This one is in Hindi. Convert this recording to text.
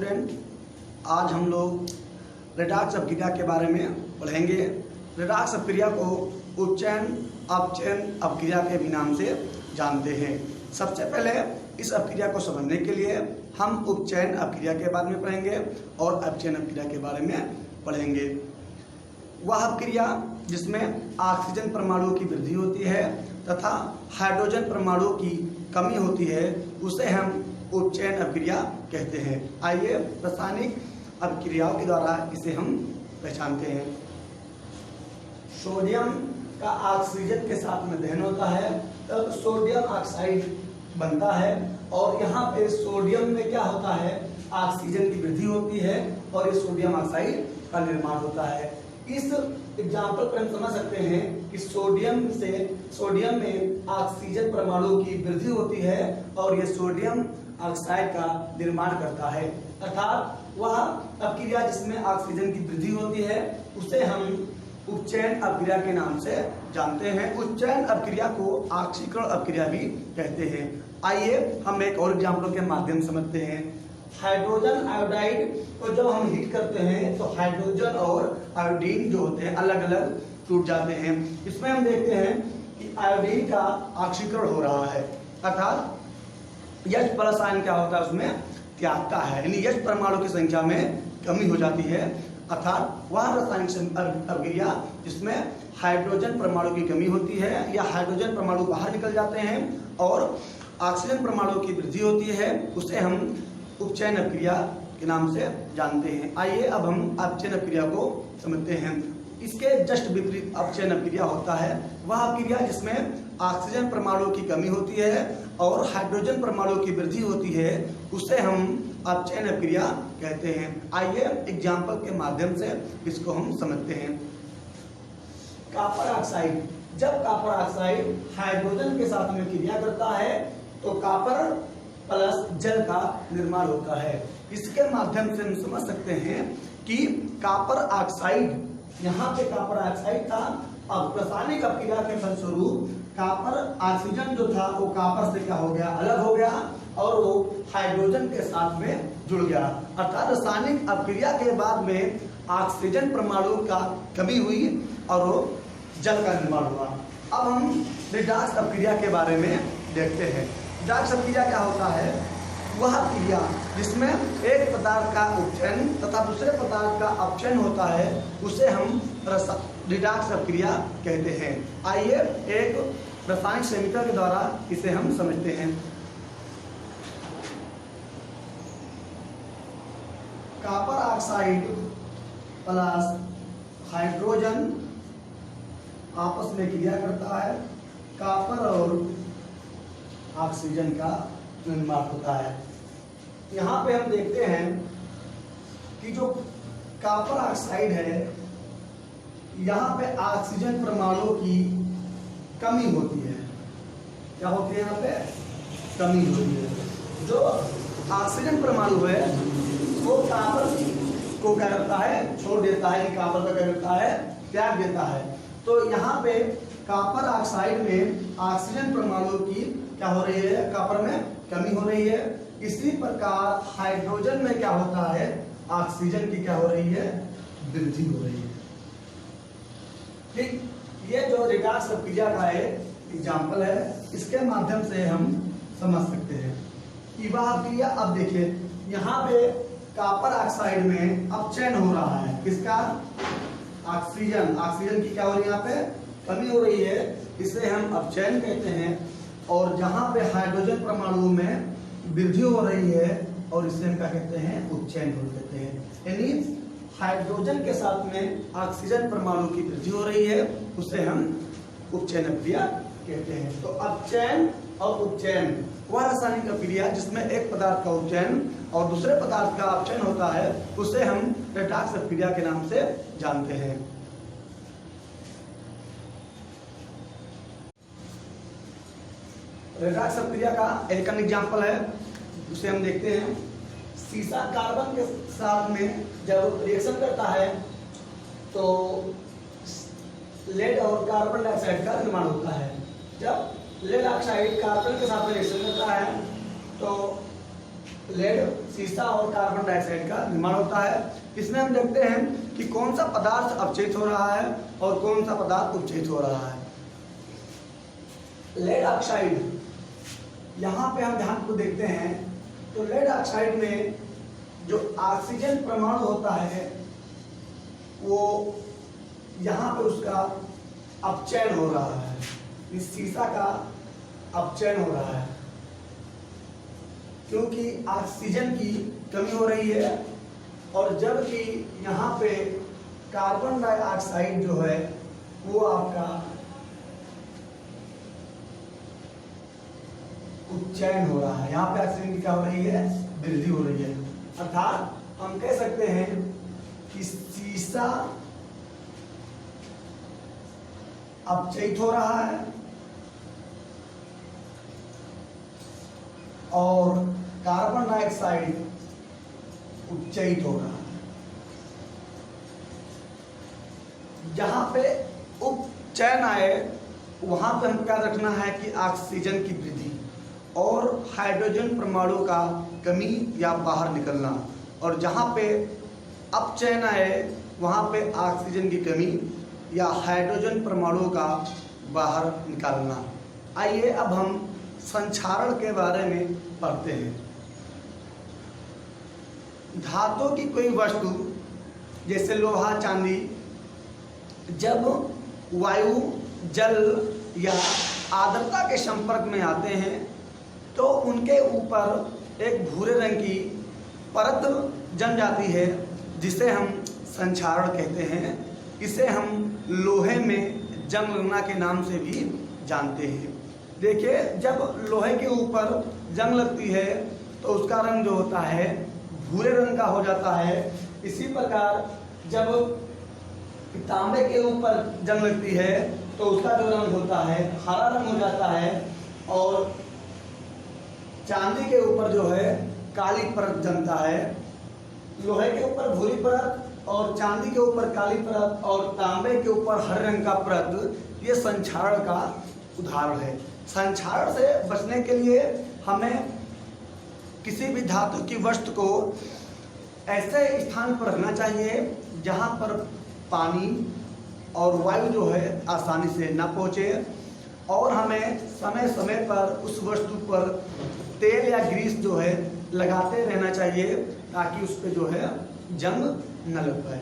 स्टूडेंट, आज हम लोग रेडॉक्स अपक्रिया के बारे में पढ़ेंगे। रेडॉक्स अपक्रिया को उपचयन, अपचयन अपक्रिया के भी नाम से जानते हैं। सबसे पहले इस अपक्रिया को समझने के लिए हम उपचयन अपक्रिया के बारे में पढ़ेंगे और अपचयन अपक्रिया के बारे में पढ़ेंगे। वह अपक्रिया जिसमें ऑक्सीजन परमाणु की वृद्धि होती है तथा हाइड्रोजन परमाणु की कमी होती है उसे हम उपचयन अपक्रिया कहते हैं। आइए रासायनिक अपक्रियाओं के द्वारा इसे हम पहचानते हैं। सोडियम का ऑक्सीजन के साथ में दहन होता है तब सोडियम ऑक्साइड बनता है और यहाँ पे सोडियम में क्या होता है, ऑक्सीजन की वृद्धि होती है और ये सोडियम ऑक्साइड का निर्माण होता है। इस एग्जाम्पल पर हम समझ सकते हैं कि सोडियम में ऑक्सीजन परमाणु की वृद्धि होती है और ये सोडियम ऑक्साइड का निर्माण करता है। अर्थात वह अपक्रिया जिसमें ऑक्सीजन की वृद्धि होती है उसे हम उपचयन अपक्रिया के नाम से जानते हैं। उपचयन अपक्रिया को ऑक्सीकरण अपक्रिया भी कहते हैं। आइए हम एक और एग्जाम्पल के माध्यम से समझते हैं। हाइड्रोजन आयोडाइड को जब हम हीट करते हैं तो हाइड्रोजन और आयोडीन जो होते हैं अलग अलग टूट जाते हैं। इसमें हम देखते हैं कि आयोडीन का ऑक्सीकरण हो रहा है, अर्थात H प्लस आयन क्या होता है उसमें त्यागता है, यानी H परमाणु की संख्या में कमी हो जाती है। अर्थात वह रासायनिक अपक्रिया जिसमें हाइड्रोजन परमाणु की कमी होती है या हाइड्रोजन परमाणु बाहर निकल जाते हैं और ऑक्सीजन परमाणु की वृद्धि होती है उसे हम उपचयन अपक्रिया के नाम से जानते हैं। आइए अब हम अपचयन अपक्रिया को समझते हैं। इसके जस्ट विपरीत अपचयन अपक्रिया होता है वह अपक्रिया जिसमें ऑक्सीजन परमाणु की कमी होती है और हाइड्रोजन परमाणु की वृद्धि होती है उसे हम अपचयन अपक्रिया कहते हैं। आइए एग्जाम्पल के माध्यम से इसको हम समझते हैं। कॉपर ऑक्साइड, जब कॉपर ऑक्साइड हाइड्रोजन के साथ में क्रिया करता है तो कॉपर प्लस जल का निर्माण होता है। इसके माध्यम से हम समझ सकते हैं कि कॉपर ऑक्साइड, यहाँ पे कॉपर ऑक्साइड था, अब रासायनिक अपक्रिया के फलस्वरूप कॉपर ऑक्सीजन जो था वो कॉपर से क्या हो गया, अलग हो गया और वो हाइड्रोजन के साथ में जुड़ गया। अर्थात रासायनिक अपक्रिया के बाद में ऑक्सीजन परमाणु का कमी हुई और वो जल का निर्माण हुआ। अब हम रेडॉक्स अपक्रिया के बारे में देखते हैं। रेडॉक्स अपक्रिया क्या होता है, वह क्रिया जिसमें एक पदार्थ का उपचयन तथा दूसरे पदार्थ का अपचयन होता है उसे हम रेडॉक्स अपक्रिया कहते हैं। आइए एक रासायनिक समीकरण के द्वारा इसे हम समझते हैं। कॉपर ऑक्साइड प्लस हाइड्रोजन आपस में क्रिया करता है, कॉपर और ऑक्सीजन का निर्माण होता है। यहाँ पे हम देखते हैं कि जो कॉपर ऑक्साइड है यहाँ पे ऑक्सीजन परमाणु की कमी होती है। क्या होती है, यहाँ पे कमी होती है। जो ऑक्सीजन परमाणु है वो कॉपर को क्या करता है, छोड़ देता है, कॉपर का क्या करता है, त्याग देता है। तो यहाँ पे कॉपर ऑक्साइड में ऑक्सीजन परमाणु की क्या हो रही है, कॉपर में कमी हो रही है। इसी प्रकार हाइड्रोजन में क्या होता है, ऑक्सीजन की क्या हो रही है, वृद्धि हो रही है। ठीक, ये जो रेडॉक्स अपक्रिया का एक एग्जाम्पल है, इसके माध्यम से हम समझ सकते हैं कि वह अपक्रिया। अब देखिए यहाँ पे कॉपर ऑक्साइड में अपचयन हो रहा है, किसका, ऑक्सीजन की क्या हो रही है, यहाँ पे कमी हो रही है, इसे हम अपचयन कहते हैं। और जहाँ पे हाइड्रोजन परमाणु में वृद्धि हो रही है और इसे हम क्या कहते हैं, उपचयन कहते हैं। यानी हाइड्रोजन के साथ में ऑक्सीजन परमाणु की वृद्धि हो रही है उसे हम उपचयन अपक्रिया कहते हैं। तो अपचयन और उपचयन वह रासायनिक अपक्रिया जिसमें एक पदार्थ का उपचयन और दूसरे पदार्थ का अपचयन होता है उसे हम रेडॉक्स अपक्रिया के नाम से जानते हैं। रेडॉक्स अपक्रिया का एक एग्जाम्पल है, उसे हम देखते हैं। सीसा कार्बन के साथ में जब रिएक्शन करता है तो लेड और कार्बन डाइऑक्साइड का निर्माण होता है। जब लेड ऑक्साइड कार्बन के साथ में रिएक्शन करता है तो लेड, सीसा और कार्बन डाइऑक्साइड का निर्माण होता है। इसमें हम देखते हैं कि कौन सा पदार्थ अपचयित हो रहा है और कौन सा पदार्थ उपचयित हो रहा है। लेड ऑक्साइड, यहाँ पे हम ध्यान को देखते हैं तो लेड ऑक्साइड में जो ऑक्सीजन परमाणु होता है वो यहाँ पे उसका अपचयन हो रहा है, इस सीसा का अपचयन हो रहा है क्योंकि ऑक्सीजन की कमी हो रही है, और जबकि यहाँ पे कार्बन डाइऑक्साइड जो है वो आपका उपचयन हो रहा है। यहाँ पे ऑक्सीजन की क्या हो रही है, वृद्धि हो रही है। अर्थात हम कह सकते हैं कि सीसा अपचयित हो रहा है और कार्बन डाइऑक्साइड उपचयित हो रहा है। जहां पे उपचयन आए वहां पे हम क्या रखना है कि ऑक्सीजन की वृद्धि और हाइड्रोजन परमाणु का कमी या बाहर निकलना, और जहां पे अपचयन आए वहां पे ऑक्सीजन की कमी या हाइड्रोजन परमाणु का बाहर निकालना। आइए अब हम संक्षारण के बारे में पढ़ते हैं। धातु की कोई वस्तु जैसे लोहा, चांदी, जब वायु, जल या आर्द्रता के संपर्क में आते हैं तो उनके ऊपर एक भूरे रंग की परत जम जाती है जिसे हम संक्षारण कहते हैं। इसे हम लोहे में जंग लगना के नाम से भी जानते हैं। देखिए, जब लोहे के ऊपर जंग लगती है तो उसका रंग जो होता है भूरे रंग का हो जाता है। इसी प्रकार जब तांबे के ऊपर जंग लगती है तो उसका जो रंग होता है हरा रंग हो जाता है, और चांदी के ऊपर जो है काली परत जमता है। लोहे के ऊपर भूरी परत और चांदी के ऊपर काली परत और तांबे के ऊपर हरे रंग का परत, ये संक्षारण का उदाहरण है। संक्षारण से बचने के लिए हमें किसी भी धातु की वस्तु को ऐसे स्थान पर रखना चाहिए जहां पर पानी और वायु जो है आसानी से न पहुंचे, और हमें समय समय पर उस वस्तु पर तेल या ग्रीस जो है लगाते रहना चाहिए ताकि उस पर जो है जंग न लग पाए।